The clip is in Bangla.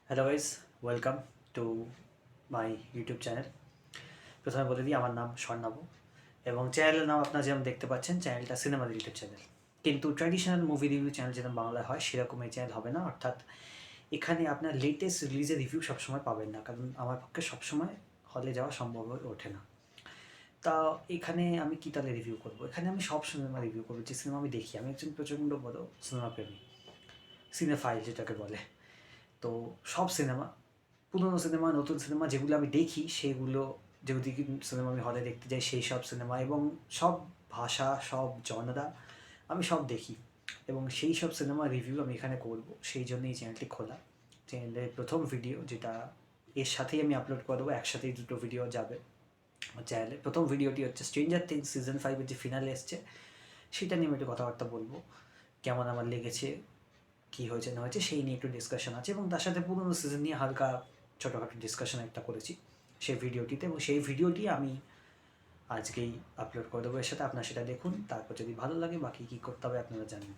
Hello guys, welcome to my YouTube channel. প্রথমে বলে দিই, আমার নাম স্বর্ণাব এবং চ্যানেলের নাম আপনারা যেমন দেখতে পাচ্ছেন, চ্যানেলটা সিনেমা ইউটিউব চ্যানেল। কিন্তু ট্র্যাডিশনাল মুভি রিভিউ চ্যানেল যেরকম বাংলায় হয় সেরকম এই চ্যানেল হবে না। অর্থাৎ এখানে আপনার লেটেস্ট রিলিজের রিভিউ সবসময় পাবেন না, কারণ আমার পক্ষে সবসময় হলে যাওয়া সম্ভব হয়ে ওঠে না। তা এখানে আমি কী তাহলে রিভিউ করবো? এখানে আমি সব সিনেমা রিভিউ করবো, যে সিনেমা আমি দেখি। আমি একজন প্রচণ্ড বড় সিনেমা প্রেমী, সিনেফাইল যেটাকে বলে। তো সব সিনেমা, পুরোনো সিনেমা, নতুন সিনেমা যেগুলো আমি দেখি সেগুলো, যেগুলো সিনেমা আমি হলে দেখতে যাই সেই সব সিনেমা, এবং সব ভাষা, সব জনরা আমি সব দেখি, এবং সেই সব সিনেমা রিভিউ আমি এখানে করব। সেই জন্যই এই চ্যানেলটি খোলা। চ্যানেলের প্রথম ভিডিও, যেটা এর সাথেই আমি আপলোড করে দেবো, একসাথেই দুটো ভিডিও যাবে আমার চ্যানেলে। প্রথম ভিডিওটি হচ্ছে স্ট্রেঞ্জার থিংস সিজন 5-এর যে ফিনালে এসছে সেটা নিয়ে আমি একটু কথাবার্তা বলবো, কেমন আমার লেগেছে, কী হয়েছে না হয়েছে সেই নিয়ে একটু ডিসকাশন আছে, এবং তার সাথে পুরোনো সিজন নিয়ে হালকা ছোটোখাটো ডিসকাশন একটা করেছি সেই ভিডিওটিতে, এবং সেই ভিডিওটি আমি আজকেই আপলোড করে দেবো এর সাথে। আপনারা সেটা দেখুন, তারপর যদি ভালো লাগে বাকি কী করতে হবে আপনারা জানেন।